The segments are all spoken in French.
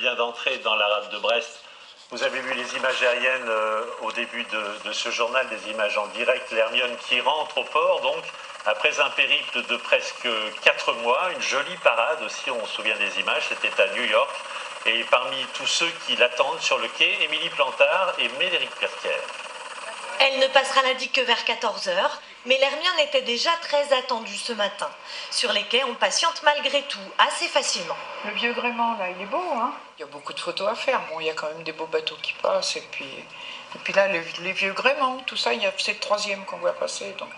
Vient d'entrer dans la rade de Brest. Vous avez vu les images aériennes au début de ce journal, des images en direct. L'Hermione qui rentre au port, donc, après un périple de presque 4 mois. Une jolie parade aussi, on se souvient des images, c'était à New York. Et parmi tous ceux qui l'attendent sur le quai, Émilie Plantard et Médéric Perquier. Elle ne passera lundi que vers 14h, mais l'Hermione était déjà très attendue ce matin. Sur les quais, on patiente malgré tout, assez facilement. Le vieux gréement, là, il est beau, hein. Il y a beaucoup de photos à faire. Bon, il y a quand même des beaux bateaux qui passent. Et puis là, les vieux gréments, tout ça, c'est le troisième qu'on voit passer, donc.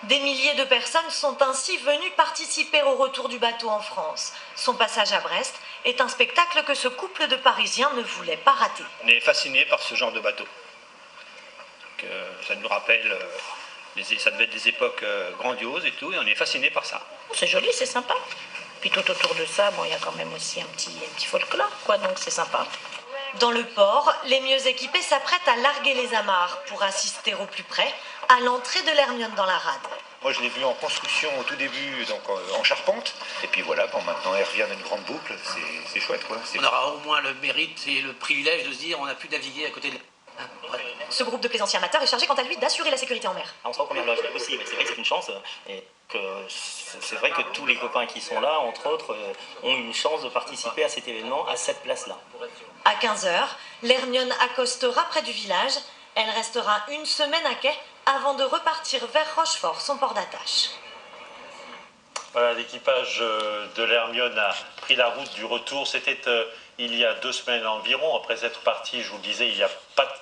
Des milliers de personnes sont ainsi venues participer au retour du bateau en France. Son passage à Brest est un spectacle que ce couple de Parisiens ne voulait pas rater. On est fascinés par ce genre de bateau. Ça nous rappelle, ça devait être des époques grandioses et tout, et on est fascinés par ça. C'est joli, c'est sympa. Puis tout autour de ça, bon, il y a quand même aussi un petit folklore, quoi, donc c'est sympa. Dans le port, les mieux équipés s'apprêtent à larguer les amarres pour assister au plus près à l'entrée de l'Hermione dans la rade. Moi, je l'ai vu en construction au tout début, donc en charpente. Et puis voilà, bon, maintenant, elle revient dans une grande boucle. C'est chouette, quoi. On aura au moins le mérite et le privilège de se dire on a pu naviguer à côté de... Ce groupe de plaisanciers amateurs est chargé quant à lui d'assurer la sécurité en mer. On sera aux premières loges aussi, mais c'est vrai que c'est une chance. Et que c'est vrai que tous les copains qui sont là, entre autres, ont une chance de participer à cet événement, à cette place-là. À 15h, l'Hermione accostera près du village. Elle restera une semaine à quai avant de repartir vers Rochefort, son port d'attache. Voilà, l'équipage de l'Hermione a pris la route du retour. C'était il y a 2 semaines environ, après être parti, je vous le disais, il y a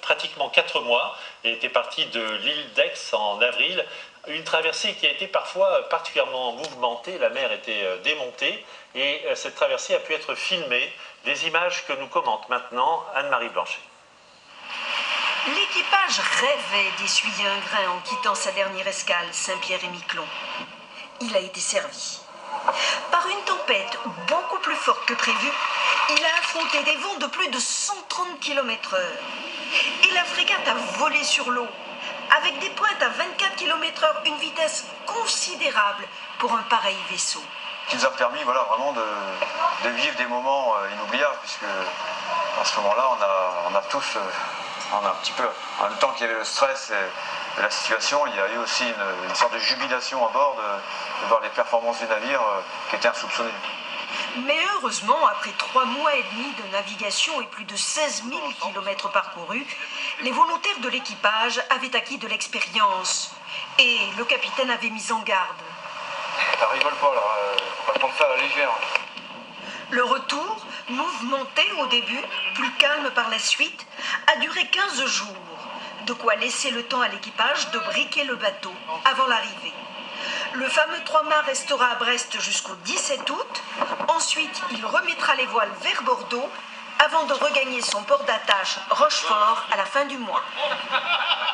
pratiquement 4 mois. Elle était partie de l'île d'Aix en avril. Une traversée qui a été parfois particulièrement mouvementée. La mer était démontée et cette traversée a pu être filmée. Des images que nous commente maintenant Anne-Marie Blanchet. L'équipage rêvait d'essuyer un grain en quittant sa dernière escale, Saint-Pierre-et-Miquelon. Il a été servi. Par une tempête beaucoup plus forte que prévu, il a affronté des vents de plus de 130 km/h. Et la frégate a volé sur l'eau, avec des pointes à 24 km/h, une vitesse considérable pour un pareil vaisseau. Qui nous a permis vraiment de vivre des moments inoubliables, puisque à ce moment-là, on a tous, un petit peu, en même temps qu'il y avait le stress de la situation, il y a eu aussi une sorte de jubilation à bord de voir les performances du navire qui étaient insoupçonnées. Mais heureusement, après 3 mois et demi de navigation et plus de 16 000 km parcourus, les volontaires de l'équipage avaient acquis de l'expérience. Et le capitaine avait mis en garde. Ça rigole pas, là, faut pas prendre ça à la légère. Le retour, mouvementé au début, plus calme par la suite, a duré 15 jours. De quoi laisser le temps à l'équipage de briquer le bateau avant l'arrivée. Le fameux 3-mâts restera à Brest jusqu'au 17 août. Ensuite, il remettra les voiles vers Bordeaux avant de regagner son port d'attache Rochefort à la fin du mois.